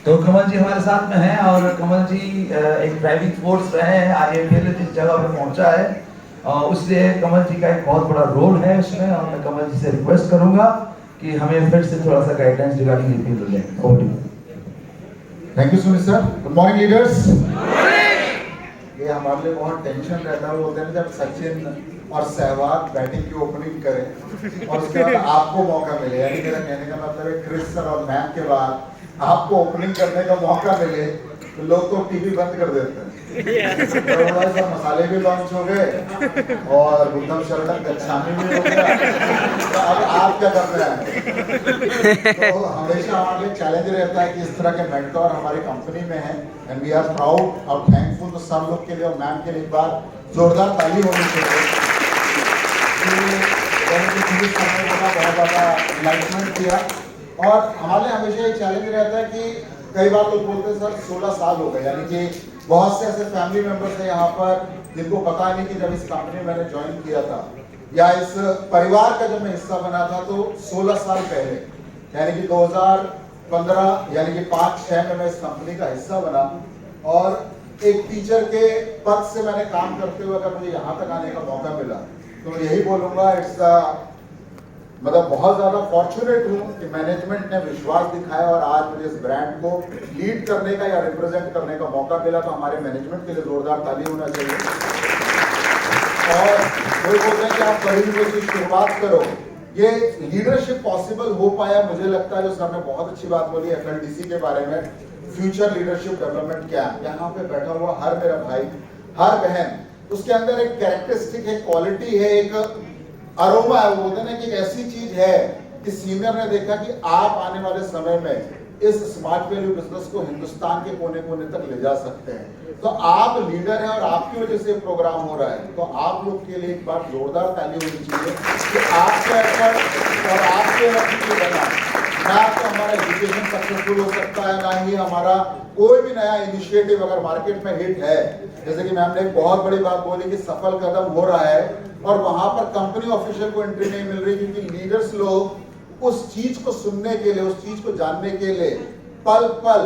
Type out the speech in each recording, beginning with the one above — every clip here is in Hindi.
तो कमल जी हमारे साथ में हैं और कमल जी एक ड्राइविंग फोर्स रहे हैं। IIPL जिस जगह पे पहुंचा है उससे कमल जी का एक बहुत बड़ा रोल है उसमें, और मैं कमल जी से रिक्वेस्ट करूंगा कि हमें फिर से थोड़ा सा गाइडेंस रिगार्डिंग IPL दें। Over to you. Thank you Sunil sir. Good morning leaders. ये हमारे लिए बहुत टेंशन रहता है, वो होता है जब सचिन और सहवाग बैटिंग की ओपनिंग करें और उसके बाद आपको मौका मिले, यानी मेरा कहने का मतलब है क्रिस सर और मैम के बाद आपको ओपनिंग करने का मौका मिले तो लोग तो टीवी बंद कर देते हैं। तो मसाले भी लॉन्च हो गए और बुद्धम शरणम गच्छामी भी हो गया, तो अब आप क्या कर रहे हैं? तो हमेशा हमारे लिए चैलेंज रहता है कि इस तरह के मेंटोर हमारी कंपनी में हैं एंड वी आर प्राउड और थैंकफुल। तो सब लोग के लिए और मैम के लिए एक बार जोरदार ताली होनी चाहिए। बहुत ज़्यादा इनलाइटमेंट किया और हमारे हमेशा एक चैलेंज रहता है कि कई बार लोग बोलते हैं सर 16 साल हो गए, यानी कि बहुत से ऐसे फैमिली मेंबर्स हैं यहाँ पर जिनको पता नहीं कि जब इस कंपनी मैंने ज्वाइन किया था या इस परिवार का जब मैं हिस्सा बना था तो 16 साल पहले, यानी कि 2015 यानी कि 5-6 में मैं इस कंपनी का हिस्सा बना और एक टीचर के पद से मैंने काम करते हुए अगर मुझे यहाँ तक आने का मौका मिला तो मैं यही बोलूँगा इट्स मतलब बहुत ज़्यादा फॉर्चुनेट हूँ कि मैनेजमेंट ने विश्वास दिखाया और आज मुझे इस ब्रांड को लीड करने का या रिप्रेजेंट करने का मौका मिला। तो हमारे मैनेजमेंट के लिए जोरदार ताली होना चाहिए। और कोई बोलते हैं कि आप कभी भी कोई चीज़ शुरुआत करो, ये लीडरशिप पॉसिबल हो पाया मुझे लगता है। जो सर ने बहुत अच्छी बात बोली FLDC के बारे में, फ्यूचर लीडरशिप डेवलपमेंट क्या है, यहाँ पे बैठा हुआ हर मेरा भाई हर बहन, उसके अंदर एक कैरेक्टरिस्टिक है, क्वालिटी है, एक अरोमा है। वो बोलते हैं कि एक ऐसी चीज है कि सीनियर ने देखा कि आप आने वाले समय में इस स्मार्ट वैल्यू बिजनेस को हिंदुस्तान के कोने कोने तक ले जा सकते हैं। तो आप लीडर हैं और आपकी वजह से प्रोग्राम हो रहा है, तो आप लोग के लिए एक बार जोरदार ताली होनी चाहिए कि आपके एफर्ट और आपके नतीजे बना ना तो हमारा एजुकेशन सक्सेसफुल हो सकता है, ना ही हमारा कोई भी नया इनिशिएटिव अगर मार्केट में हिट है। जैसे कि मैम ने एक बहुत बड़ी बात बोली कि सफल कदम हो रहा है और वहां पर कंपनी ऑफिशियल को एंट्री नहीं मिल रही क्योंकि लीडर्स लोग उस चीज को सुनने के लिए, उस चीज को जानने के लिए पल पल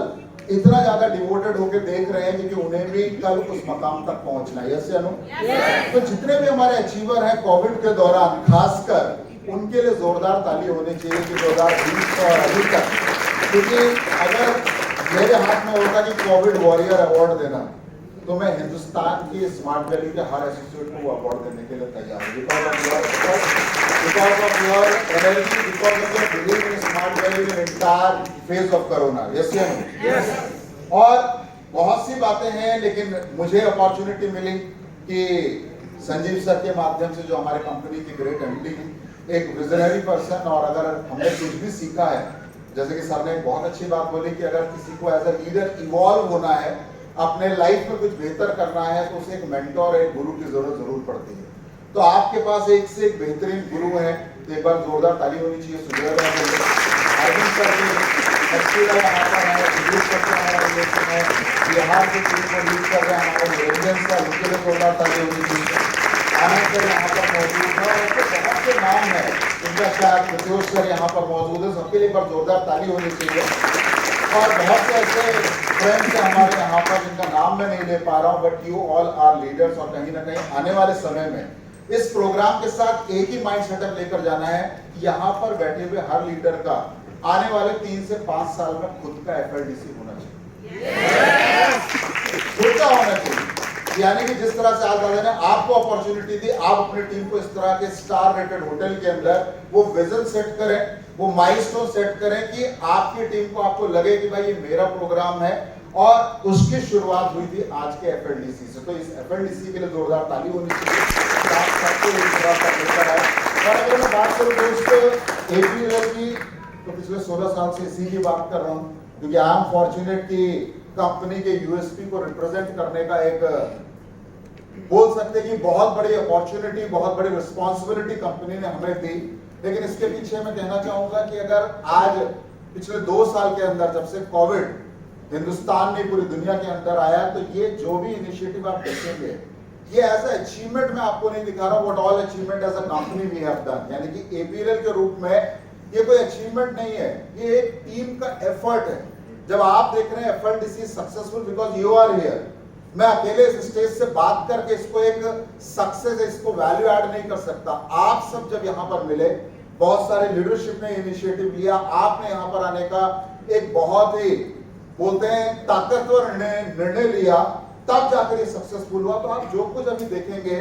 इतना ज्यादा डिवोटेड होकर देख रहे हैं क्योंकि उन्हें भी कल उस मकाम तक पहुंचना है। यस या नो? तो जितने भी हमारे अचीवर हैं कोविड के दौरान खासकर, उनके लिए जोरदार ताली होनी चाहिए कि 2020 और अभी तक, क्योंकि अगर मेरे हाथ में होता कि कोविड वॉरियर अवार्ड देना तो मैं हिंदुस्तान की स्मार्ट वैली के हर एसोसिएट को वो अवार्ड देने के लिए तैयार हूँ। Because of your energy, because of your believe in smart valley in entire phase of corona. Yes या नो? और बहुत सी बातें हैं, लेकिन मुझे अपॉर्चुनिटी मिली कि संजीव सर के माध्यम से, जो हमारे कंपनी के ग्रेट MD हैं, एक विजनरी पर्सन, और अगर हमने कुछ भी सीखा है, जैसे कि सर ने एक बहुत अच्छी बात बोली कि अगर किसी को एज अ लीडर इवॉल्व होना है, अपने लाइफ में कुछ बेहतर करना है, तो उसे एक मेंटोर, एक गुरु की जरूरत जरूर पड़ती है। तो आपके पास एक से एक बेहतरीन गुरु है, तो एक बार जोरदार ताली होनी चाहिए। सुधीर अरविंद सर के यहाँ पर है, सुधीर सर का हमारा रिलेशन है, बिहार के टीम को लीड कर रहे हैं हमारे निरंजन सर, उनके लिए जोरदार ताली होनी चाहिए। आनंद सर यहाँ पर मौजूद है, ऐसे बहुत से नाम है, उनका शायद प्रत्योष सर यहाँ पर मौजूद है, सबके लिए एक बार जोरदार ताली होनी चाहिए। और बहुत से ऐसे फ्रेंड्स हैं हमारे यहाँ पर जिनका नाम मैं नहीं ले पा रहा हूँ, but you all are leaders. और कहीं ना कहीं आने वाले समय में इस प्रोग्राम के साथ एक ही माइंड सेटअप लेकर जाना है कि यहाँ पर बैठे हुए हर लीडर का आने वाले 3 से 5 साल में खुद का FLDC होना चाहिए, खुद का होना चाहिए। यानी कि जिस तरह से आज दादा ने आपको अपॉर्चुनिटी दी, आप अपनी टीम को इस तरह के स्टार रेटेड होटल के अंदर वो विजन सेट करें, वो माइलस्टोन सेट करें कि आपकी टीम को, आपको लगे कि भाई ये मेरा प्रोग्राम है। और उसकी शुरुआत हुई थी आज के FLDC से। तो इस FLDC के लिए जोरदार ताली होनी चाहिए। आप सबको एक जोरदार लेकर आए। और अगर मैं बात करूं दोस्तों APL की, तो पिछले 16 साल से इसी की बात कर रहा हूं, क्योंकि आई एम फॉर्चुनेट कि कंपनी के USP को रिप्रेजेंट करने का एक, बोल सकते कि बहुत बड़ी अपॉर्चुनिटी, बहुत बड़ी रिस्पॉन्सिबिलिटी कंपनी ने हमें दी। लेकिन इसके पीछे मैं कहना चाहूंगा कि अगर आज पिछले 2 साल के अंदर, जब से कोविड हिंदुस्तान में पूरी दुनिया के अंदर आया, तो ये जो भी इनिशिएटिव आप देखेंगे, ये एज अ अचीवमेंट मैं आपको नहीं दिखा रहा हूं, what all achievement as a company we have done. यानी कि APL के रूप में ये कोई अचीवमेंट नहीं है, ये एक टीम का एफर्ट है। जब आप देख रहे हैं FLDC successful because you are here, मैं अकेले इस स्टेज से बात करके इसको एक सक्सेस, इसको वैल्यू ऐड नहीं कर सकता। आप सब जब यहाँ पर मिले, बहुत सारे लीडरशिप ने इनिशिएटिव लिया, आपने यहाँ पर आने का एक बहुत ही बोलते हैं ताकतवर निर्णय लिया, तब जाकर ये सक्सेसफुल हुआ। तो आप जो कुछ अभी देखेंगे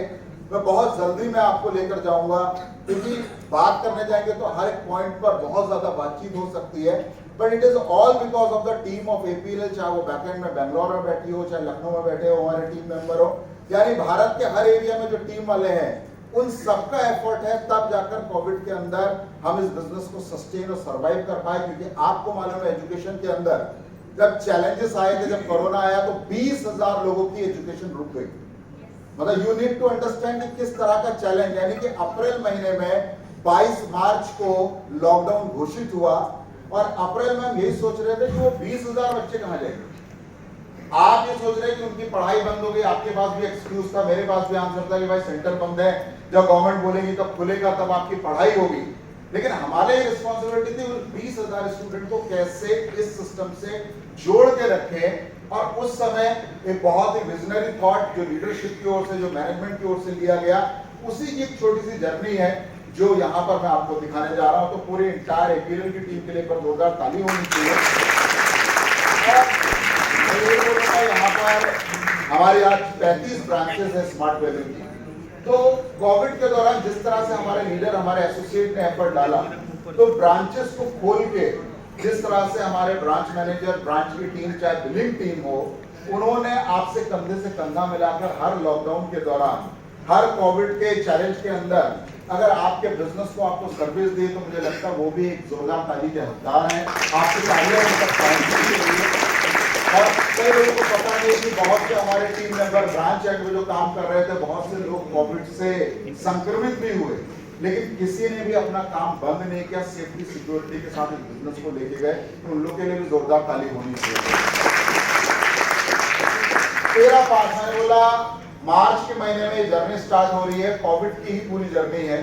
मैं बहुत जल्दी मैं आपको लेकर जाऊंगा, क्योंकि बात करने जाएंगे तो हर एक पॉइंट पर बहुत ज्यादा बातचीत हो सकती है, but it is all because of the team of APL, चाहे वो बैकएंड में बेंगलोर में बैठी हो, चाहे लखनऊ में बैठे हो हमारे टीम मेंबर हो, यानी भारत के हर एरिया में जो टीम वाले हैं उन सबका एफर्ट है, तब जाकर कोविड के अंदर हम इस बिजनेस को सस्टेन और सर्वाइव कर पाए। क्योंकि आपको मालूम है एजुकेशन के अंदर जब चैलेंजेस आए थे, जब कोरोना आया तो 20,000 लोगों की एजुकेशन रुक गई। मतलब यू नीड टू अंडरस्टैंड किस तरह का चैलेंज, यानी कि अप्रैल महीने में 22 मार्च को लॉकडाउन घोषित हुआ और अप्रैल में हम यही सोच रहे थे कि वो 20,000 बच्चे कहां जाएंगे। आप ये सोच रहे हैं कि उनकी पढ़ाई बंद हो गई, आपके पास भी एक्सक्यूज था, मेरे पास भी आंसर था कि भाई सेंटर बंद है, जब गवर्नमेंट बोलेगी तब खुलेगा, तब आपकी पढ़ाई होगी। लेकिन हमारे रिस्पॉन्सिबिलिटी थी उन 20,000 स्टूडेंट को कैसे इस सिस्टम से जोड़ के रखें। और उस समय एक बहुत ही विजनरी थॉट जो लीडरशिप की ओर से, जो मैनेजमेंट की ओर से लिया गया, उसी की एक छोटी सी जर्नी है जो यहाँ पर मैं आपको दिखाने जा रहा हूँ। तो पूरी इंटायर APL की टीम के लिए पर जोरदार ताली होनी चाहिए। यहाँ पर हमारी आज 35 ब्रांचेस है स्मार्ट वैल्यू की। तो कोविड के दौरान जिस तरह से हमारे लीडर, हमारे एसोसिएट ने एफर्ट डाला, तो ब्रांचेस को खोल के जिस तरह से हमारे ब्रांच मैनेजर, ब्रांच की टीम, चाहे बिलिंग टीम हो, उन्होंने आपसे कंधे से कंधा मिलाकर हर लॉकडाउन के दौरान, हर कोविड के चैलेंज के अंदर अगर आपके बिजनेस को आपको सर्विस दी, तो मुझे लगता है वो भी एक जोरदार ताली के हकदार हैं। आपकी तालियां और कई लोगों को पता नहीं कि बहुत से हमारे टीम मेंबर ब्रांच एंड में जो काम कर रहे थे, बहुत से लोग कोविड से संक्रमित भी हुए, लेकिन किसी ने भी अपना काम बंद नहीं किया, सेफ्टी सिक्योरिटी के साथ इस बिजनेस को लेके गए। तो उन लोगों के लिए भी जोरदार ताली होनी चाहिए। 13/5 मैंने बोला मार्च के महीने में जर्नी स्टार्ट हो रही है, कोविड की ही पूरी जर्नी है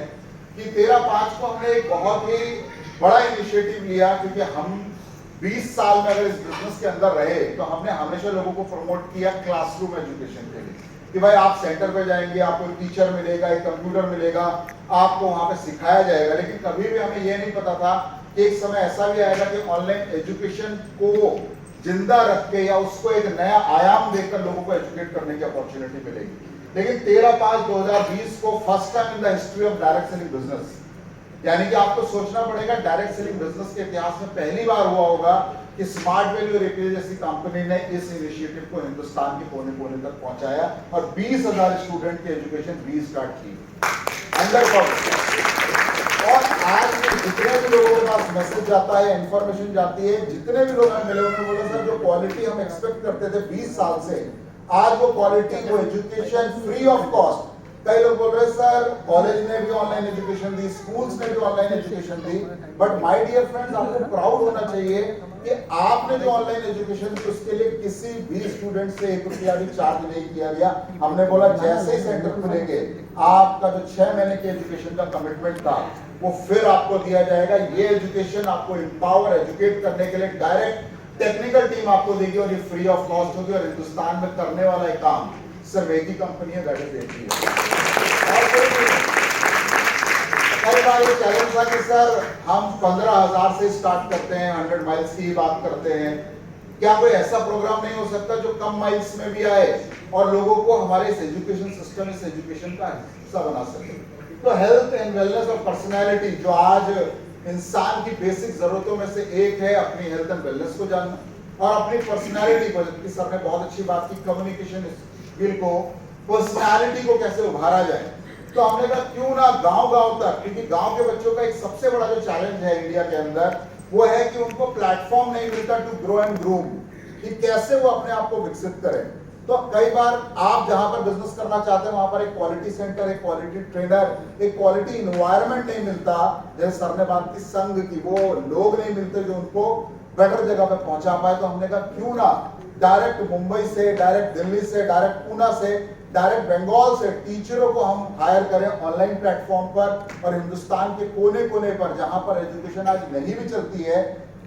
कि 13/5 को हमने एक बहुत ही बड़ा इनिशिएटिव लिया, क्योंकि हम 20 साल में अगर इस बिजनेस के अंदर रहे तो हमने हमेशा लोगों को प्रमोट किया क्लासरूम एजुकेशन के लिए, कि भाई आप सेंटर पे जाएंगे, आपको एक टीचर मिलेगा, एक कंप्यूटर मिलेगा, आपको वहां पे सिखाया जाएगा। लेकिन कभी भी हमें यह नहीं पता था कि एक समय ऐसा भी आएगा कि ऑनलाइन एजुकेशन को जिंदा रख के या उसको एक नया आयाम देकर लोगों को एजुकेट करने की अपॉर्चुनिटी मिलेगी। लेकिन 13/5/2020 को first time in the history of direct selling business, यानी कि आपको सोचना पड़ेगा, डायरेक्ट सेलिंग बिजनेस के इतिहास में पहली बार हुआ होगा कि स्मार्ट वैल्यू और APL जैसी कंपनी ने इस इनिशिएटिव को हिंदुस्तान के कोने कोने तक पहुंचाया और 20,000 स्टूडेंट की एजुकेशन रीस्टार्ट की अंडर कोविड। और आज जितने भी लोगों के पास मैसेज जाता है, इंफॉर्मेशन जाती है, जितने भी लोग मिले उन्होंने बोला सर जो क्वालिटी हम एक्सपेक्ट करते थे 20 साल से, आज वो क्वालिटी, वो एजुकेशन फ्री ऑफ कॉस्ट। कई लोग बोल रहे हैं सर कॉलेज ने भी ऑनलाइन एजुकेशन दी, स्कूल्स ने भी ऑनलाइन एजुकेशन दी, बट माय डियर फ्रेंड्स आपको प्राउड होना चाहिए कि आपने जो ऑनलाइन एजुकेशन दी उसके लिए किसी भी स्टूडेंट से 1 रुपया भी चार्ज नहीं किया गया। हमने बोला जैसे ही सेंटर खुलेंगे आपका जो 6 महीने के एजुकेशन का कमिटमेंट था वो फिर आपको दिया जाएगा। ये एजुकेशन आपको एम्पावर, एजुकेट करने के लिए डायरेक्ट टेक्निकल टीम आपको देगी और ये फ्री ऑफ कॉस्ट होगी। और हिंदुस्तान में करने वाला एक काम सिर्फ एक ही कंपनी है, दैट इज APL। कई बार ये चैलेंज था कि सर हम 15,000 से स्टार्ट करते हैं, 100 माइल्स की बात करते हैं, क्या कोई ऐसा प्रोग्राम नहीं हो सकता जो कम माइल्स में भी आए और लोगों को हमारे इस एजुकेशन सिस्टम, इस एजुकेशन का हिस्सा बना सके। तो हेल्थ एंड वेलनेस और पर्सनैलिटी जो आज इंसान की बेसिक जरूरतों में से एक है, अपनी हेल्थ एंड वेलनेस को जानना और अपनी पर्सनैलिटी को, जबकि सर ने बहुत अच्छी बात की, कम्युनिकेशन स्किल को, पर्सनैलिटी को कैसे उभारा जाए। तो हमने कहा क्यों ना गांव-गांव तक, क्योंकि गांव के बच्चों का एक सबसे बड़ा जो चैलेंज है इंडिया के अंदर वो है कि उनको प्लेटफॉर्म नहीं मिलता टू ग्रो एंड ग्रूम, कि कैसे वो अपने आप को विकसित करें। तो कई बार आप जहां पर बिजनेस करना चाहते हैं वहां पर एक क्वालिटी सेंटर, एक क्वालिटी ट्रेनर, एक क्वालिटी इन्वायरमेंट नहीं मिलता, जैसे सर ने बात की संघ की, वो लोग नहीं मिलते जो उनको बेटर जगह पे पहुंचा पाए। तो हमने कहा क्यों ना डायरेक्ट मुंबई से, डायरेक्ट दिल्ली से, डायरेक्ट पूना से, डायरेक्ट बंगाल से टीचरों को हम हायर करें ऑनलाइन प्लेटफॉर्म पर और हिंदुस्तान के कोने कोने पर जहां पर एजुकेशन आज नहीं भी चलती है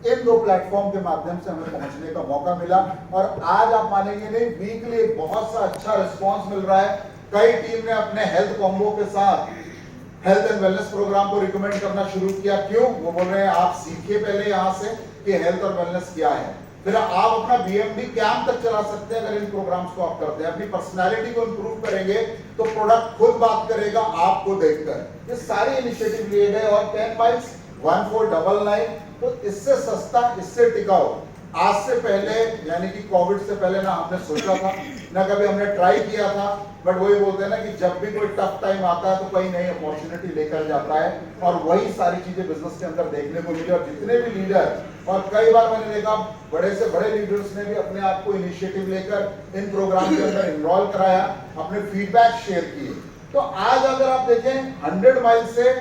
इन 2 प्लेटफॉर्म के माध्यम से हमें पहुंचने का मौका मिला और आज आप मानेंगे नहीं, वीकली एक बहुत सा अच्छा रिस्पांस मिल रहा है। कई टीम ने अपने हेल्थ कॉम्बो के साथ हेल्थ एंड वेलनेस प्रोग्राम को रिकमेंड करना शुरू किया। क्यों? वो बोल रहे हैं आप सीखिए पहले यहाँ से कि हेल्थ और वेलनेस क्या है, फिर आप अपना बीएमडी कैंप तक चला सकते हैं। अगर इन प्रोग्राम्स को आप करते हैं, अपनी पर्सनालिटी को इंप्रूव करेंगे तो प्रोडक्ट खुद बात करेगा आपको देखकर। ये सारे इनिशिएटिव लिए गए और 10 माइल्स 1499, तो इससे सस्ता, इससे टिकाऊ आज से पहले यानी कि कोविड से पहले ना हमने सोचा था, ना कभी हमने ट्राई किया था। बट वही बोलते हैं ना कि जब भी कोई टफ टाइम आता है तो कोई नई अपॉर्चुनिटी लेकर जाता है और वही सारी चीजें बिजनेस के अंदर देखने को मिली। और जितने भी लीडर, और कई बार मैंने देखा बड़े से बड़े लीडर्स ने भी अपने आप को इनिशिएटिव लेकर इन प्रोग्राम के अंदर इन्वॉल्व कराया, अपने फीडबैक शेयर किए। तो आज अगर आप देखें 100 माइल से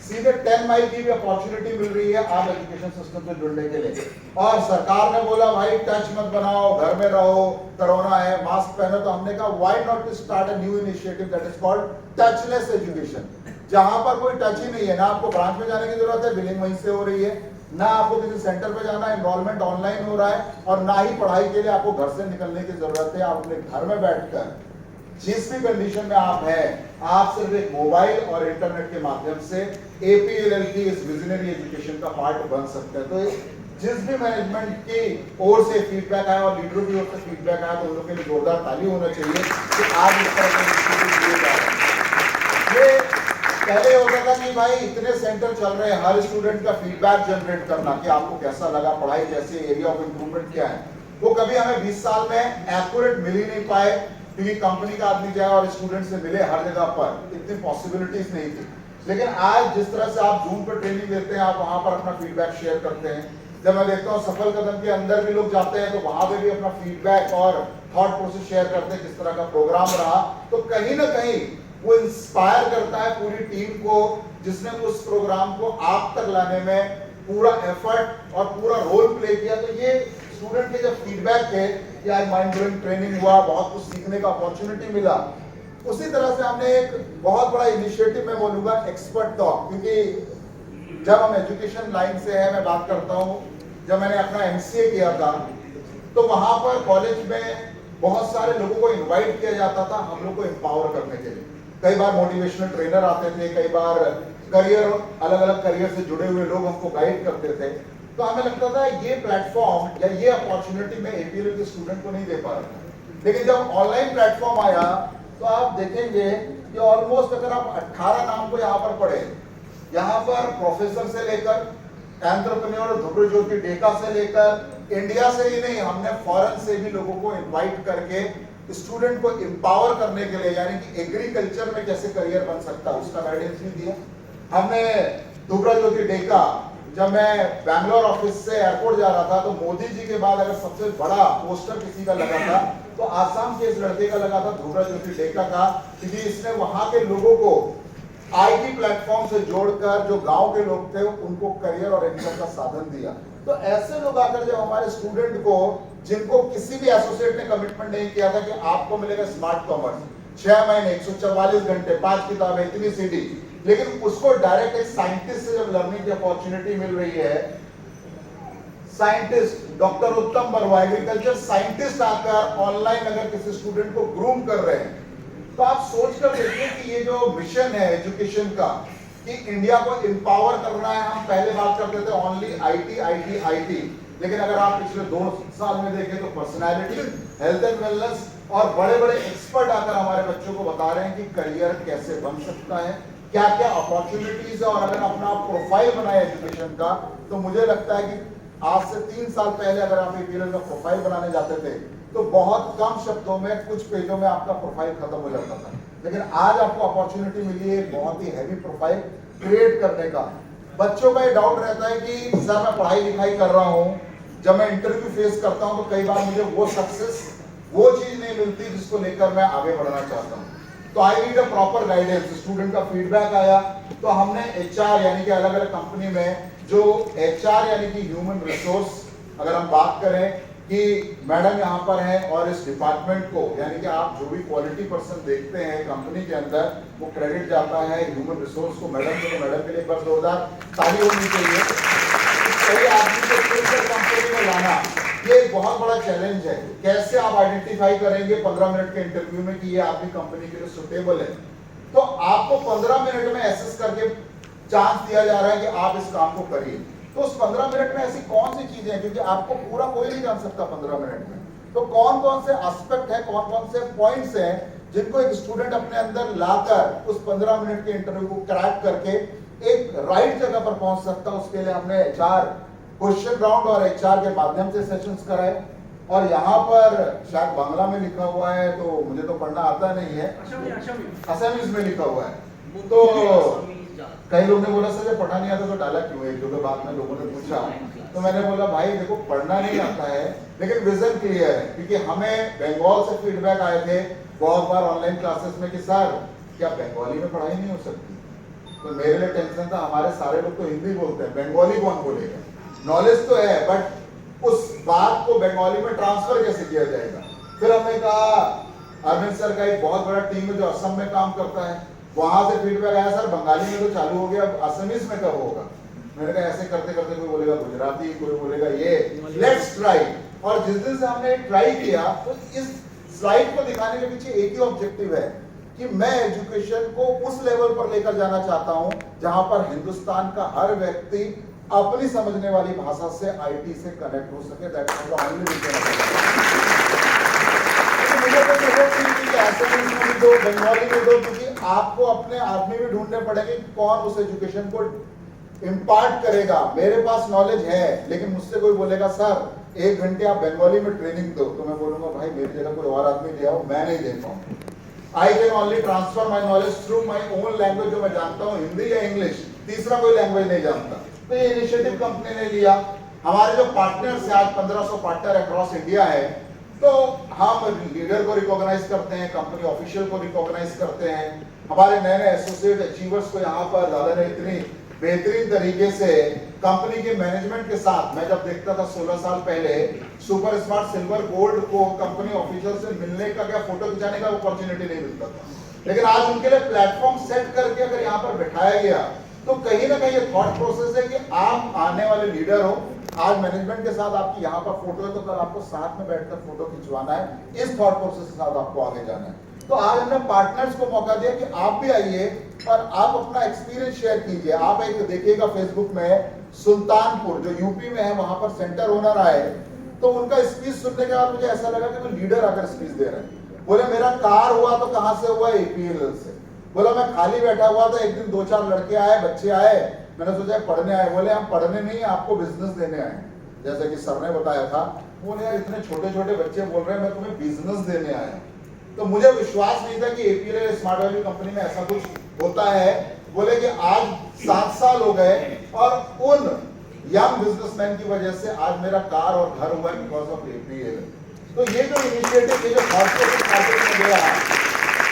सीधे 10 माइल की भी अपॉर्चुनिटी मिल रही है आप एजुकेशन सिस्टम से जुड़ने के लिए। और सरकार ने बोला भाई टच मत बनाओ, घर में रहो, कोरोना है, मास्क पहनो। तो हमने कहा why not to start a new initiative that is called touchless education, जहां पर कोई टच ही नहीं है। ना आपको ब्रांच में जाने की जरूरत है, बिलिंग वहीं से हो रही है, ना आपको किसी सेंटर पे जाना है, एनरोलमेंट ऑनलाइन हो रहा है, और ना ही पढ़ाई के लिए आपको घर से निकलने की जरूरत है। आप अपने घर में बैठकर जिस भी कंडीशन में आप हैं, आप सिर्फ एक मोबाइल और इंटरनेट के माध्यम से APLLT इस विजनरी एजुकेशन का पार्ट बन सकते हैं। तो जिस भी मैनेजमेंट की ओर से फीडबैक आया और लीडरों की ओर से फीडबैक आया तो उन लोगों के लिए जोरदार ताली होना चाहिए कि आज इस तरह के इनिशिएटिव लिए जा रहे हैं। ये पहले होता था कि भाई इतने सेंटर चल रहे हैं, हर स्टूडेंट का फीडबैक जनरेट करना कि आपको कैसा लगा, पढ़ाई कैसे, एरिया ऑफ इंप्रूवमेंट क्या है, वो कभी हमें 20 साल में एक्यूरेट मिल ही नहीं पाए, क्योंकि कंपनी का आदमी जाए और स्टूडेंट से मिले हर जगह पर, इतनी पॉसिबिलिटीज नहीं थी। लेकिन आज जिस तरह से आप जूम पर ट्रेनिंग देते हैं, आप वहां पर अपना फीडबैक शेयर करते हैं। जब मैं देखता हूँ सफल कदम के अंदर भी लोग जाते हैं तो वहां पे भी अपना फीडबैक और थॉट प्रोसेस शेयर करते हैं, किस तरह का प्रोग्राम रहा। तो कहीं ना कहीं वो इंस्पायर करता है पूरी टीम को, जिसने उस प्रोग्राम को आप तक लाने में पूरा एफर्ट और पूरा रोल प्ले किया। तो ये स्टूडेंट के जब फीडबैक थे कि आज माइंड ब्लोइंग ट्रेनिंग हुआ, बहुत कुछ सीखने का अपॉर्चुनिटी मिला, उसी तरह से हमने एक बहुत बड़ा इनिशिएटिव मैं बोलूंगा एक्सपर्ट टॉक। क्योंकि जब हम एजुकेशन लाइन से है, मैं बात करता हूँ, जब मैंने अपना MCA किया था तो वहां पर कॉलेज में बहुत सारे लोगों को इनवाइट किया जाता था हम लोग को एम्पावर करने के लिए। कई बार मोटिवेशनल ट्रेनर आते थे, कई बार करियर, अलग अलग करियर से जुड़े हुए लोग हमको गाइड करते थे। तो हमें लगता था ये प्लेटफॉर्म या ये अपॉर्चुनिटी मैं APL के स्टूडेंट को नहीं दे पा रहा था। लेकिन जब ऑनलाइन प्लेटफॉर्म आया तो आप देखेंगे कि ऑलमोस्ट अगर आप 18 नाम को यहाँ पर पढ़े, यहाँ पर प्रोफेसर से लेकर एंटरप्रेन्योर ध्रुवज्योति डेका से लेकर इंडिया से ही नहीं, हमने फॉरेन से भी लोगों को इनवाइट करके स्टूडेंट को एम्पावर करने के लिए, यानी कि एग्रीकल्चर में कैसे करियर बन सकता है उसका गाइडेंस भी दिया हमने। ध्रुवज्योति डेका, जब मैं बैंगलोर ऑफिस से एयरपोर्ट जा रहा था तो मोदी जी के बाद अगर सबसे बड़ा पोस्टर किसी का लगा था तो आसाम के इस लड़के का लगा था, ध्रुवज्योति डेका का, क्योंकि इसने वहां के लोगों को IT प्लेटफॉर्म से जोड़कर जो गांव के लोग थे उनको करियर और इनकम का साधन दिया। तो ऐसे लोग आकर जब हमारे स्टूडेंट को, जिनको किसी भी एसोसिएट ने कमिटमेंट नहीं किया था कि आपको मिलेगा स्मार्ट कॉमर्स, 6 महीने 144 घंटे 5 किताबें इतनी CD, लेकिन उसको डायरेक्ट एक साइंटिस्ट से जब लर्निंग की अपॉर्चुनिटी मिल रही है, साइंटिस्ट डॉक्टर उत्तम बरवा एग्रीकल्चर साइंटिस्ट आकर ऑनलाइन अगर किसी स्टूडेंट को ग्रूम कर रहे हैं, तो आप सोच कर देखिए कि ये जो मिशन है एजुकेशन का कि इंडिया को एम्पावर करना है। हम पहले बात करते थे ओनली IT, लेकिन अगर आप पिछले 2 साल में देखें तो पर्सनैलिटी, हेल्थ एंड वेलनेस और बड़े बड़े एक्सपर्ट आकर हमारे बच्चों को बता रहे हैं कि करियर कैसे बन सकता है, क्या क्या अपॉर्चुनिटीज है। और अगर अपना प्रोफाइल बनाए एजुकेशन का, तो मुझे लगता है कि आज से 3 साल पहले अगर आप APL का प्रोफाइल बनाने जाते थे तो बहुत कम शब्दों में, कुछ पेजों में आपका प्रोफाइल खत्म हो जाता था। लेकिन आज आपको अपॉर्चुनिटी मिली है बहुत ही हैवी प्रोफाइल क्रिएट करने का। बच्चों का ये डाउट रहता है कि सर मैं पढ़ाई लिखाई कर रहा हूँ, जब मैं इंटरव्यू फेस करता हूँ तो कई बार मुझे वो सक्सेस, वो चीज नहीं मिलती जिसको लेकर मैं आगे बढ़ना चाहता हूँ। तो I need a proper guidance. Student का फीडबैक आया तो हमने HR यानी कि अलग अलग कंपनी में जो HR यानी कि ह्यूमन रिसोर्स, अगर हम बात करें कि मैडम यहाँ पर हैं और इस डिपार्टमेंट को, यानी कि आप जो भी क्वालिटी पर्सन देखते हैं कंपनी के अंदर, वो क्रेडिट जाता है ह्यूमन रिसोर्स को, मैडम को। तो मैडम के लिए एक बार जोरदार ताली होनी चाहिए। सही आदमी को चुनकर कंपनी में लाना, ये एक बहुत बड़ा चैलेंज है। कैसे आप आइडेंटिफाई करेंगे 15 मिनट के इंटरव्यू में कि ये आदमी कंपनी के लिए सुटेबल है? तो आपको 15 मिनट में एसेस करके चांस दिया जा रहा है कि आप इस काम को करिए। तो उस 15 मिनट में ऐसी कौन सी चीजें हैं, क्योंकि आपको पूरा कोई नहीं जान सकता 15 मिनट में, तो कौन कौन से एस्पेक्ट है, कौन कौन से पॉइंट्स हैं जिनको एक स्टूडेंट अपने अंदर लाकर उस 15 मिनट के इंटरव्यू को क्रैक करके एक राइट जगह पर पहुंच सकता है। उसके लिए हमने एचआर क्वेश्चन राउंड और एचआर के माध्यम से सेशंस कराए। और यहाँ पर शायद बांग्ला में लिखा हुआ है, तो मुझे तो पढ़ना आता नहीं है, असमीज में लिखा हुआ है। तो कई लोगों ने बोला सर पढ़ा नहीं आता तो डाला क्यों है, जो बाद में लोगों ने पूछा, तो मैंने बोला भाई देखो पढ़ना नहीं आता है लेकिन विजन क्लियर है। क्योंकि हमें बंगाल से फीडबैक आए थे बहुत बार ऑनलाइन क्लासेस में कि सर क्या बंगाली में पढ़ाई नहीं हो सकती? तो मेरे लिए टेंशन था, हमारे सारे लोग तो हिंदी बोलते हैं, बंगाली कौन बोलेगा? नॉलेज तो है बट उस बात को बंगाली में ट्रांसफर कैसे किया जाएगा? फिर हमने कहा अरविंद सर का एक बहुत बड़ा टीम है जो असम में काम करता है, वहां से फीडबैक आया सर बंगाली में तो चालू हो गया, अब असमीज में कब होगा? मैंने कहा ऐसे करते करते कोई बोलेगा गुजराती, कोई बोलेगा ये, लेट्स ट्राई। और जिस दिन से हमने ट्राई किया तो इस स्लाइड को दिखाने के पीछे एक ही ऑब्जेक्टिव है कि मैं एजुकेशन को उस लेवल पर लेकर जाना चाहता हूं जहां पर हिंदुस्तान का हर व्यक्ति अपनी समझने वाली भाषा से आईटी से कनेक्ट हो सके। That is the only reason. मुझे तो जरूरत नहीं कि असमीज में दो, बंगाली में दो, क्योंकि आपको अपने आदमी भी ढूंढने पड़ेंगे कौन उस एजुकेशन को इम्पार्ट करेगा। मेरे पास नॉलेज है लेकिन मुझसे कोई बोलेगा सर 1 घंटे आप बंगाली में ट्रेनिंग दो, तो मैं बोलूंगा भाई मेरी जगह कोई और आदमी ले आओ, मैं नहीं दे पाऊंगा। I can only transfer my knowledge through my own language, जो मैं जानता हूँ हिंदी या इंग्लिश, तीसरा कोई लैंग्वेज नहीं जानता। तो ये इनिशिएटिव कंपनी ने लिया। हमारे जो पार्टनर्स हैं, आज 1500 पार्टनर अक्रॉस इंडिया है, तो हम लीडर को रिकॉग्नाइज करते हैं, कंपनी ऑफिशियल को रिकॉग्नाइज करते हैं, हमारे नए नए एसोसिएट अचीवर्स को यहाँ पर दादा ने इतनी बेहतरीन तरीके से कंपनी के मैनेजमेंट के साथ, मैं जब देखता था 16 साल पहले सुपर स्मार्ट सिल्वर गोल्ड को कंपनी ऑफिसर से मिलने का क्या फोटो खिंचाने का अपॉर्चुनिटी नहीं मिलता था, लेकिन आज उनके लिए प्लेटफॉर्म सेट करके अगर यहाँ पर बिठाया गया तो कहीं ना कहीं ये थॉट प्रोसेस है कि आप आने वाले लीडर हो। आज मैनेजमेंट के साथ आपकी यहाँ पर फोटो है तो कल आपको साथ में बैठकर फोटो खिंचवाना है, इस थॉट प्रोसेस के साथ आपको आगे जाना है। तो आज हमने पार्टनर्स को मौका दिया कि आप भी आइए और आप अपना एक्सपीरियंस शेयर कीजिए। आप एक देखिएगा फेसबुक में सुल्तानपुर जो यूपी में है, वहां पर सेंटर ओनर आए, तो उनका स्पीच सुनने के बाद मुझे ऐसा लगा कि वो लीडर आकर स्पीच दे रहे हैं। बोले मेरा कार हुआ तो कहां से हुआ? एपीएल से। बोला मैं खाली बैठा हुआ था, एक दिन 2-4 लड़के आए, बच्चे आए, मैंने सोचा पढ़ने आए। बोले हम पढ़ने नहीं आपको बिजनेस देने आए, जैसे कि सर ने बताया था। बोले यार इतने छोटे छोटे बच्चे बोल रहे हैं मैं तुम्हें बिजनेस देने आया। तो मुझे विश्वास नहीं था कि एपीएल स्मार्ट वैल्यू कंपनी में ऐसा कुछ होता है। बोले कि आज 7 साल हो गए और उन यंग बिजनेसमैन की वजह से आज मेरा कार और घर हुआ है बिकॉज ऑफ एपीएल। तो ये जो इनिशिएटिव, ये जो कॉर्पोरेट मार्केट में गया,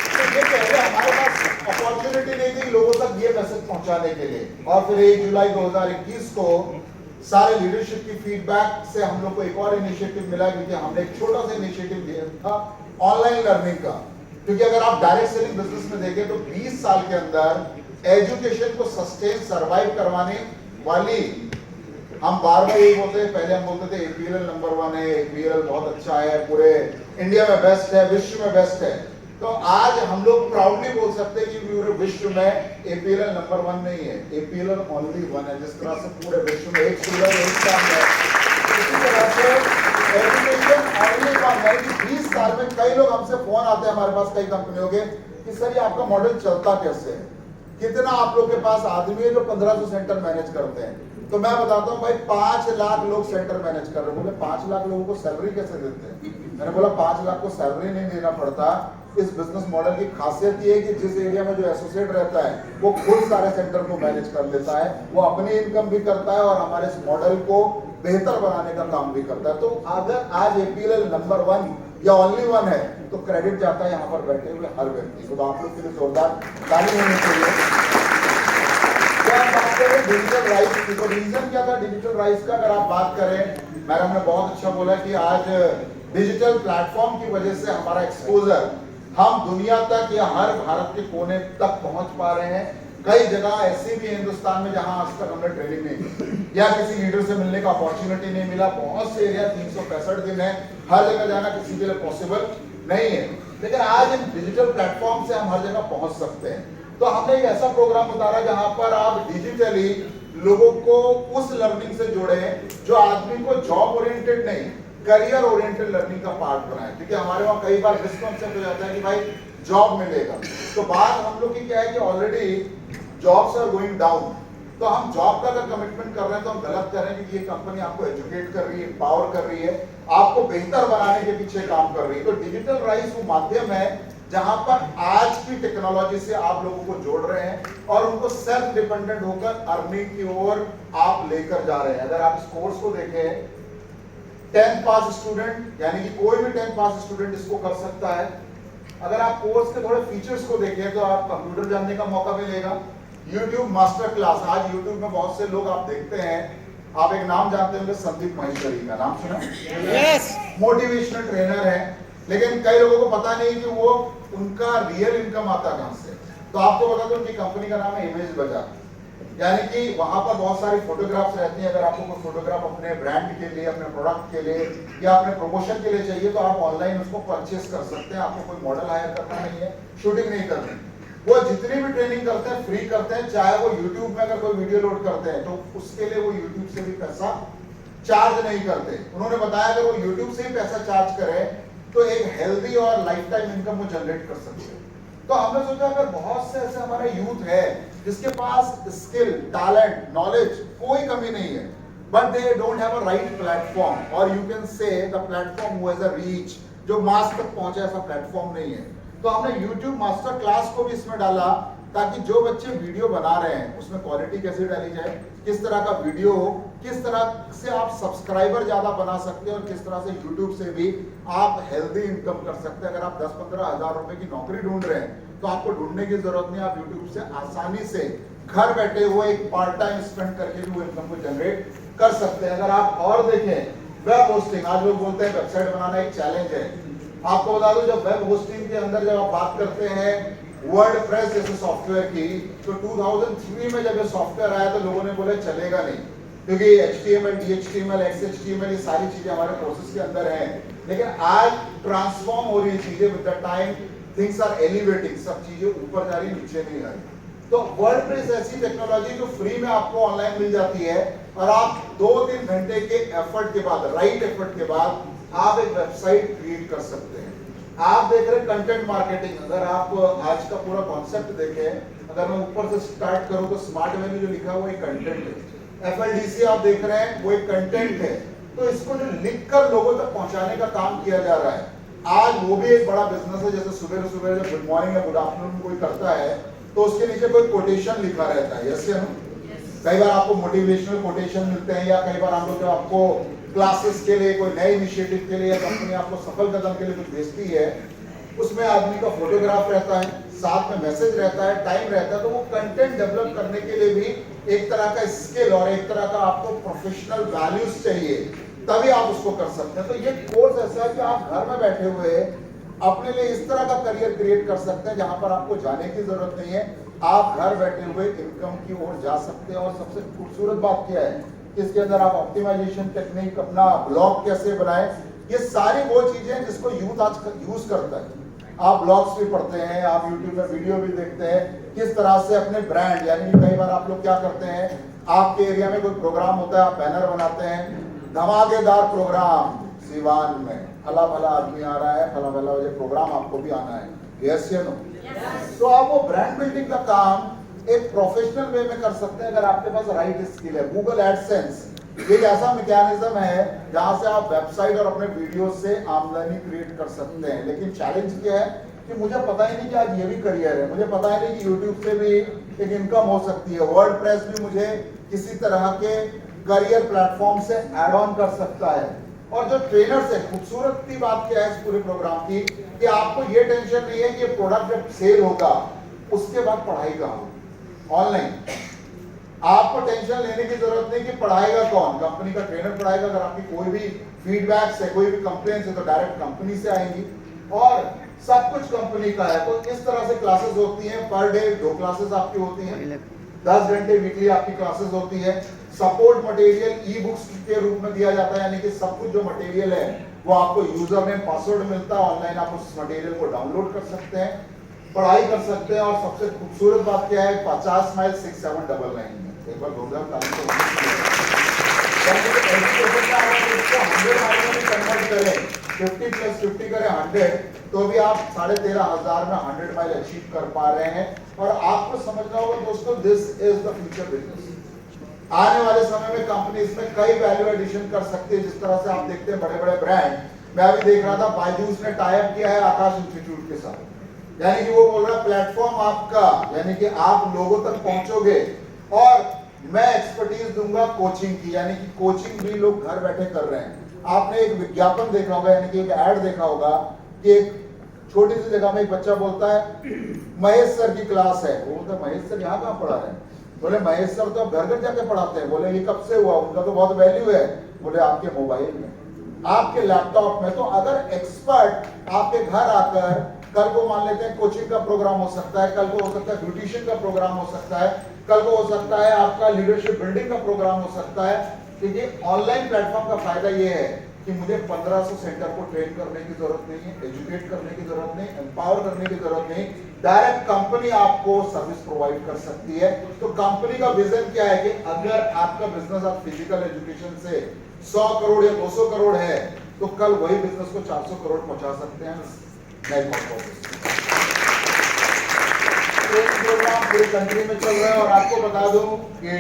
तो ये पहले हमारे पास अपॉर्चुनिटी नहीं थी लोगों तक ये मैसेज पहुंचाने के लिए। और फिर 1 जुलाई 2021 को सारे लीडरशिप की फीडबैक से हम लोग को एक और इनिशिएटिव मिला, क्योंकि हमने एक छोटा सा इनिशिएटिव लिया था ऑनलाइन लर्निंग का। क्योंकि अगर आप डायरेक्ट सेलिंग बिजनेस में देखें तो 20 साल के अंदर एजुकेशन को सस्टेन सर्वाइव करवाने वाली, हम बार बार यही बोलते हैं, पहले हम बोलते थे एपीएल नंबर 1 है, एपीएल बहुत अच्छा है, पूरे इंडिया में बेस्ट है, विश्व में बेस्ट है। तो आज हम लोग प्राउडली बोल सकते हैं कि पूरे विश्व में एपीएल नंबर 1 नहीं है, एपीएल ओनली 1 है। जिस तरह से पूरे विश्व में एक सूरज एक चांद है, इसी तरह से एजुकेशन ओनली 1 है। कि 20 साल में कई लोग हमसे फोन आते हैं हमारे पास कई कंपनियों के कि सर ये आपका मॉडल चलता कैसे है, कितना आप लोग के पास आदमी है जो 1500 सेंटर मैनेज करते हैं? तो मैं बताता हूँ भाई 5 लाख लोग सेंटर मैनेज कर रहे हैं। बोले 5 लाख लोगों को सैलरी कैसे देते हैं? मैंने बोला 5 लाख को सैलरी नहीं देना पड़ता। इस बिजनेस मॉडल की खासियत ये है कि जिस एरिया में जो एसोसिएट रहता है वो खुद सारे सेंटर को मैनेज कर लेता है, वो अपनी इनकम भी करता है और हमारे इस मॉडल को बेहतर बनाने का काम भी करता है। तो अगर आज एपीएल नंबर 1 या ओनली 1 है तो क्रेडिट जाता है यहाँ पर बैठे हुए हर व्यक्ति को। तो आप लोग के लिए जोरदार ताली होनी चाहिए। डिजिटल राइस की, तो रीजन क्या था डिजिटल राइस का? अगर आप बात करें, मैडम ने बहुत अच्छा बोला कि आज डिजिटल प्लेटफॉर्म की वजह से हमारा एक्सपोजर, हम दुनिया तक या हर भारत के कोने तक पहुंच पा रहे हैं। कई जगह ऐसे भी हिंदुस्तान में जहां आज तक हमने ट्रेनिंग नहीं की या किसी लीडर से मिलने का अपॉर्चुनिटी नहीं मिला। बहुत से एरिया 365 दिन है, हर जगह जाना किसी के लिए पॉसिबल नहीं है, लेकिन आज इन डिजिटल प्लेटफॉर्म से हम हर जगह पहुंच सकते हैं। तो हमने एक ऐसा प्रोग्राम उतारा जहां पर आप डिजिटली लोगों को उस लर्निंग से जोड़े जो आदमी को जॉब ओरिएंटेड नहीं, करियर ओरिएंटेड लर्निंग का पार्ट बनाए। क्योंकि हमारे वहां कई बार मिसकॉन्सेप्ट हो जाता है कि भाई जॉब मिलेगा, तो बात हम लोग की क्या है कि already jobs are going down, तो हम जॉब का अगर कमिटमेंट कर रहे हैं तो हम गलत कर रहे हैं, क्योंकि ये कंपनी आपको एजुकेट कर रही है, पावर कर रही है, आपको बेहतर बनाने के पीछे काम कर रही है। तो डिजिटल राइज वो माध्यम है जहां पर आज की टेक्नोलॉजी से आप लोगों को जोड़ रहे हैं और उनको सेल्फ डिपेंडेंट होकर अर्निंग की ओर आप लेकर जा रहे हैं। अगर आप इस कोर्स को देखें, 10th पास स्टूडेंट यानी कि कोई भी 10th पास स्टूडेंट इसको कर सकता है। अगर आप कोर्स के थोड़े फीचर्स को देखें तो आप कंप्यूटर जानने का मौका मिलेगा। YouTube मास्टर क्लास, आज YouTube में बहुत से लोग आप देखते हैं, आप एक नाम जानते होंगे संदीप महेश्वरी का नाम सुना? यस। मोटिवेशनल ट्रेनर है, लेकिन कई लोगों को पता नहीं कि वो उनका रियल इनकम आता कहां से। तो आपको बता दो उनकी कंपनी का नाम है इमेज बाजार, यानी कि वहां पर बहुत सारी फोटोग्राफ्स रहती हैं। अगर आपको कोई फोटोग्राफ अपने ब्रांड के लिए, अपने प्रोडक्ट के लिए या अपने प्रमोशन के लिए चाहिए तो आप ऑनलाइन उसको परचेस कर सकते हैं। आपको कोई मॉडल हायर करना नहीं है, शूटिंग नहीं करनी। वो जितनी भी ट्रेनिंग करते हैं फ्री करते हैं, चाहे वो YouTube में अगर कोई वीडियो लोड करते हैं तो उसके लिए वो YouTube से भी पैसा चार्ज नहीं करते। उन्होंने बताया अगर वो YouTube से ही पैसा चार्ज करे तो एक हेल्दी और लाइफ टाइम इनकम वो जनरेट कर सकते हैं। तो हमने सोचा अगर बहुत से ऐसे हमारे यूथ है जिसके पास स्किल, टैलेंट, नॉलेज कोई कमी नहीं है, but they don't have a right platform, और you can say the platform who has a reach, जो मास तक पहुंचे ऐसा प्लेटफॉर्म नहीं है। तो हमने YouTube मास्टर क्लास को भी इसमें डाला ताकि जो बच्चे वीडियो बना रहे हैं उसमें क्वालिटी कैसे डाली जाए, किस तरह का वीडियो हो, किस तरह से आप सब्सक्राइबर ज्यादा बना सकते हैं और किस तरह से YouTube से भी आप हेल्दी इनकम कर सकते हैं। अगर आप 10-15 हजार रुपए की नौकरी ढूंढ रहे हैं तो आपको ढूंढने की जरूरत नहीं, आप YouTube से आसानी से घर बैठे हुए एक पार्ट टाइम स्पेंड करके भी वो इनकम को जनरेट कर सकते हैं। अगर आप और देखें वेब होस्टिंग, आज लोग बोलते हैं वेबसाइट बनाना एक चैलेंज है। आपको बता दूं जब वेब होस्टिंग के अंदर जब आप बात करते हैं वर्डप्रेस जैसे सॉफ्टवेयर की, तो 2003 में जब ये सॉफ्टवेयर आया तो लोगों ने बोला चलेगा नहीं, क्योंकि HTML, DHTML, XHTML ये सारी चीजें हमारे प्रोसेस के अंदर हैं। लेकिन आज ट्रांसफॉर्म हो रही चीजें, with the time things are elevating, सब चीजें ऊपर जा रही, नीचे नहीं आ रही। तो वर्डप्रेस ऐसी टेक्नोलॉजी जो फ्री में आपको ऑनलाइन मिल जाती है और आप 2-3 घंटे के एफर्ट के बाद, राइट एफर्ट के बाद आप एक वेबसाइट क्रिएट कर सकते हैं। आप देख रहे हैं कंटेंट मार्केटिंग, अगर आप आज का पूरा कॉन्सेप्ट देखें, अगर मैं ऊपर से स्टार्ट करूं तो स्मार्ट वैल्यू जो लिखा हुआ है कंटेंट है, FLDC आप देख रहे हैं वो एक कंटेंट है। तो इसको जो लिखकर लोगों तक पहुंचाने का काम किया जा रहा है, आज वो भी एक बड़ा बिजनेस है। जैसे सुबह सुबह जब गुड मॉर्निंग या गुड आफ्टरनून कोई करता है तो उसके नीचे कोई कोटेशन लिखा रहता है, यस या नो? कई बार आपको मोटिवेशनल कोटेशन मिलते हैं, या कई बार हम लोग जो आपको क्लासेस के लिए, कोई नए इनिशिएटिव के लिए या कंपनी आपको सफल कदम के लिए कुछ भेजती है, उसमें आदमी का फोटोग्राफ रहता है, साथ में मैसेज रहता है, टाइम रहता है। तो वो कंटेंट डेवलप करने के लिए भी एक तरह का स्किल और एक तरह का आपको प्रोफेशनल वैल्यूज चाहिए, तभी आप उसको कर सकते हैं। तो ये कोर्स ऐसा है कि आप घर में बैठे हुए अपने लिए इस तरह का करियर क्रिएट कर सकते हैं जहां पर आपको जाने की जरूरत नहीं है, आप घर बैठे हुए इनकम की ओर जा सकते हैं। और सबसे खूबसूरत बात क्या है, इसके अंदर आप ऑप्टिमाइजेशन टेक्निक, अपना ब्लॉग कैसे बनाएं, ये सारी वो चीजें जिसको यूथ आज यूज करता है। आप ब्लॉग्स भी पढ़ते हैं, आप YouTube में वीडियो भी देखते हैं, किस तरह से अपने ब्रांड, यानी कि कई बार आप लोग क्या करते हैं, आपके एरिया में कोई प्रोग्राम होता है, आप बैनर बनाते हैं, धमाकेदार प्रोग्राम सिवान में, फला फला आदमी आ रहा है, फला फला वाले प्रोग्राम आपको भी आना है, यस या नो? तो आप वो ब्रांड बिल्डिंग का काम एक प्रोफेशनल वे में कर सकते हैं अगर आपके पास राइट स्किल है। गूगल एडसेंस एक ऐसा मैकेनिज्म है जहां से आप वेबसाइट और अपने वीडियो से आमदनी क्रिएट कर सकते हैं। लेकिन चैलेंज क्या है कि मुझे पता ही नहीं कि आज ये भी करियर है, मुझे पता ही नहीं कि YouTube से भी एक इनकम हो सकती है, वर्डप्रेस भी मुझे किसी तरह के करियर प्लेटफॉर्म से ऐड ऑन कर सकता है। और जो ट्रेनर्स है, खूबसूरत की बात क्या है इस पूरे प्रोग्राम की कि आपको ये टेंशन नहीं है कि प्रोडक्ट जब सेल होगा उसके बाद पढ़ाई कहाँ होगी, ऑनलाइन। आपको टेंशन लेने की जरूरत नहीं कि पढ़ाएगा कौन, कंपनी का ट्रेनर पढ़ाएगा। अगर आपकी कोई भी फीडबैक्स है, कोई भी कंप्लेंट्स है तो डायरेक्ट कंपनी से आएंगी। और सब कुछ कंपनी का है। तो इस तरह से क्लासेस होती हैं, पर डे 2 क्लासेस आपकी होती हैं, 10 घंटे वीकली आपकी क्लासेस होती है। सपोर्ट मटेरियल ई बुक्स के रूप में दिया जाता है, यानी कि सब कुछ जो मटेरियल है वो आपको यूजर नेम पासवर्ड मिलता है, ऑनलाइन आप उस मटेरियल को डाउनलोड कर सकते हैं, पढ़ाई कर सकते हैं। और सबसे खूबसूरत बात क्या है, 50 माइल 6799 में, एक बार 50 प्लस 50 करें 100, तो भी आप 13,500 में 100 माइल अचीव कर पा रहे हैं। और आपको समझना होगा दोस्तों, this is the future business. आने वाले समय में कंपनी इसमें कई वैल्यू एडिशन कर सकती है। जिस तरह से आप देखते हैं बड़े बड़े ब्रांड, मैं अभी देख रहा था बायजूस ने टाई अप किया है आकाश इंस्टीट्यूट के साथ, यानी कि वो बोल रहा है प्लेटफॉर्म आपका, यानी कि आप लोगों तक पहुंचोगे और मैं एक्सपर्टीज दूंगा कोचिंग की, यानी कि कोचिंग भी लोग घर बैठे कर रहे हैं। आपने एक विज्ञापन देखा होगा, यानी कि एक ऐड देखा होगा कि एक छोटी सी जगह में एक बच्चा बोलता है महेश सर की क्लास है। वो बोलता है महेश सर यहाँ कहाँ पढ़ा रहे हैं? बोले महेश सर तो अब घर घर जाके पढ़ाते हैं। बोले ये कब से हुआ? उनका तो बहुत वैल्यू है। बोले आपके मोबाइल में, आपके लैपटॉप में। तो अगर एक्सपर्ट आपके घर आकर, कल को मान लेते हैं कोचिंग का प्रोग्राम हो सकता है, कल को हो सकता है ब्यूटिशियन का प्रोग्राम हो सकता है, कल को हो सकता है आपका लीडरशिप बिल्डिंग का प्रोग्राम हो सकता है। क्योंकि ऑनलाइन प्लेटफॉर्म का फायदा ये है कि मुझे 1500 सेंटर को ट्रेन करने की जरूरत नहीं है, एजुकेट करने की जरूरत नहीं, एम्पावर करने की जरूरत नहीं, डायरेक्ट कंपनी आपको सर्विस प्रोवाइड कर सकती है। तो कंपनी का विजन क्या है कि अगर आपका बिजनेस आप फिजिकल एजुकेशन से 100 करोड़ या 200 करोड़ है, तो कल वही बिजनेस को 400 करोड़ पहुंचा सकते हैं। प्रोग्राम पूरी कंट्री में चल रहा है। और आपको बता दूं कि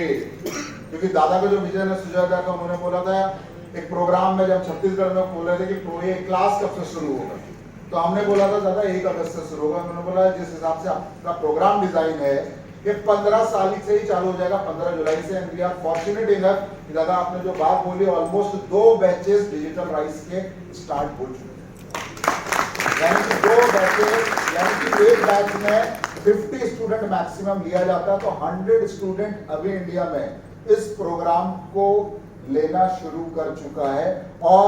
क्योंकि दादा का जो विजन है सुजाता का, उन्होंने बोला था एक प्रोग्राम में, जब छत्तीसगढ़ में बोल रहे थे कि ये क्लास कब से शुरू होगा, तो हमने बोला था दादा 1 अगस्त से शुरू होगा। उन्होंने बोला जिस हिसाब से आपका प्रोग्राम डिजाइन है ये 15 साल से ही चालू हो जाएगा, 15 जुलाई से। And we are fortunate enough, दादा आपने जो बात बोली, ऑलमोस्ट 2 बैचेस डिजिटल राइस के स्टार्ट हो चुके हैं, यानी कि 2 बैचेस, यानी कि एक बैच में 50 स्टूडेंट मैक्सिमम लिया जाता है। तो 100 स्टूडेंट अभी इंडिया में इस प्रोग्राम को लेना शुरू कर चुका है। और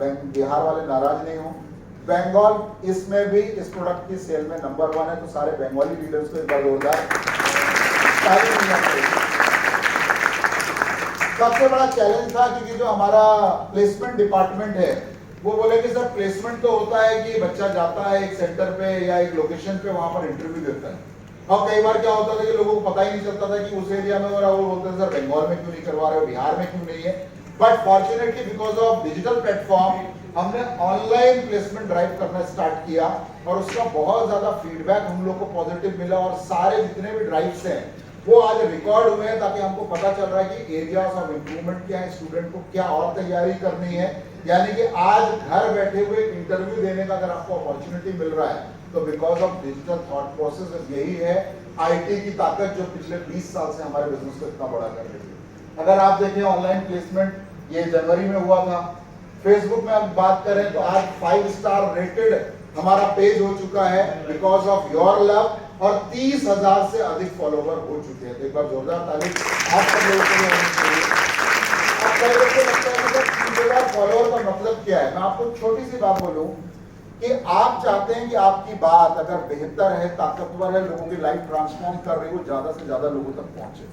बिहार वाले नाराज नहीं हो, बंगाल इसमें भी इस प्रोडक्ट की सेल में नंबर 1 है। तो सारे बंगाली लीडर्स को एक बार जोरदार ताली मिलना चाहिए। सबसे बड़ा चैलेंज था क्योंकि जो हमारा प्लेसमेंट डिपार्टमेंट है वो बोले कि सर प्लेसमेंट तो होता है कि बच्चा जाता है एक सेंटर पे या एक लोकेशन पे, वहां पर इंटरव्यू देता है। अब कई बार क्या होता था कि लोगों को पता ही नहीं चलता था कि उस एरिया में हो रहा है, वो बोलते थे सर बंगाल में क्यों नहीं करवा रहे हो, बिहार में क्यों नहीं है। But fortunately because of digital platform हमने ऑनलाइन प्लेसमेंट ड्राइव करना स्टार्ट किया और उसका बहुत ज्यादा फीडबैक हम लोग को पॉजिटिव मिला। और सारे जितने भी ड्राइव्स हैं वो आज रिकॉर्ड हुए हैं, ताकि हमको पता चल रहा है कि एरियाज ऑफ इम्प्रूवमेंट क्या है, स्टूडेंट को क्या और तैयारी करनी है। यानी कि आज घर बैठे हुए इंटरव्यू देने का अगर आपको अपॉर्चुनिटी मिल रहा है तो because of digital thought process. यही है आईटी की ताकत जो पिछले 20 साल से हमारे बिजनेस को इतना बड़ा कर रही है। अगर आप देखें ऑनलाइन प्लेसमेंट ये जनवरी में हुआ था। फेसबुक में हम बात करें तो आज 5 स्टार रेटेड हमारा पेज हो चुका है बिकॉज ऑफ योर लव, और 30,000 से अधिक फॉलोवर हो चुके हैं। एक बार जोरदार ताली आप सब लोगों के लिए होनी चाहिए। आप कई लोगों को लगता है कि 30,000 फॉलोवर का मतलब क्या है। मैं आपको छोटी सी बात बोलूं कि आप चाहते हैं कि आपकी बात अगर बेहतर है, ताकतवर है, लोगों की लाइफ ट्रांसफॉर्म कर रही हो, ज्यादा से ज्यादा लोगों तक पहुंचे।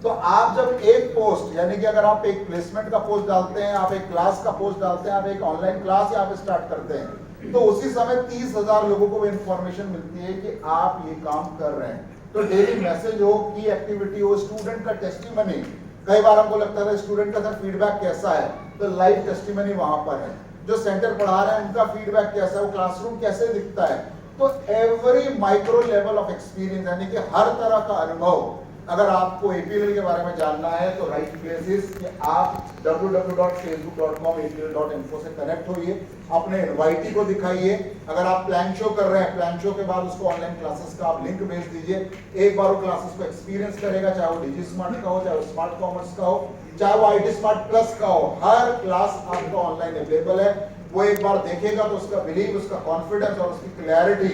तो आप जब एक पोस्ट, यानी कि अगर आप एक प्लेसमेंट का पोस्ट डालते हैं, आप एक क्लास का पोस्ट डालते हैं, आप एक ऑनलाइन क्लास यहाँ पे स्टार्ट करते हैं, तो उसी समय 30,000 लोगों को इंफॉर्मेशन मिलती है कि आप ये काम कर रहे हैं। तो डेली मैसेज हो, की एक्टिविटी हो, स्टूडेंट का टेस्टिमनी। कई बार हमको लगता है स्टूडेंट का सर फीडबैक कैसा है, तो लाइव टेस्टिमनी वहां पर है। जो सेंटर पढ़ा रहे हैं उनका फीडबैक कैसा है, वो क्लासरूम कैसे दिखता है। तो every micro level of experience, यानी कि हर तरह का अनुभव अगर आपको APL के बारे में जानना है तो राइट प्लेस इज कि आप www.facebook.com/apl.info से कनेक्ट होइए, अपने इनवाइटी को दिखाइए। अगर आप प्लान शो कर रहे हैं, प्लान शो के बाद उसको ऑनलाइन क्लासेस का आप लिंक भेज दीजिए। एक बार वो क्लासेस को एक्सपीरियंस करेगा, चाहे वो डिजी स्मार्ट का हो, चाहे वो स्मार्ट कॉमर्स का हो, चाहे वो IT स्मार्ट प्लस का हो, हर क्लास आपका ऑनलाइन अवेलेबल है। वो एक बार देखेगा तो उसका बिलीव, उसका कॉन्फिडेंस और उसकी क्लैरिटी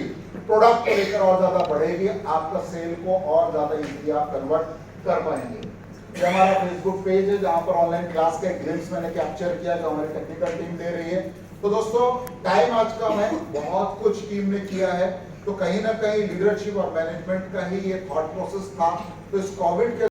प्रोडक्ट को लेकर और ज्यादा बढ़ेगी। आपका सेल को और ज्यादा इजीली आप कन्वर्ट कर पाएंगे। ये हमारा फेसबुक पेज है जहां पर ऑनलाइन क्लास का एक ग्लिम्स मैंने कैप्चर किया जो हमारी टेक्निकल टीम दे रही है। तो दोस्तों टाइम आज कम है, बहुत कुछ टीम ने किया है, तो कहीं ना कहीं लीडरशिप और मैनेजमेंट का ही ये थॉट प्रोसेस था। तो इस कोविड के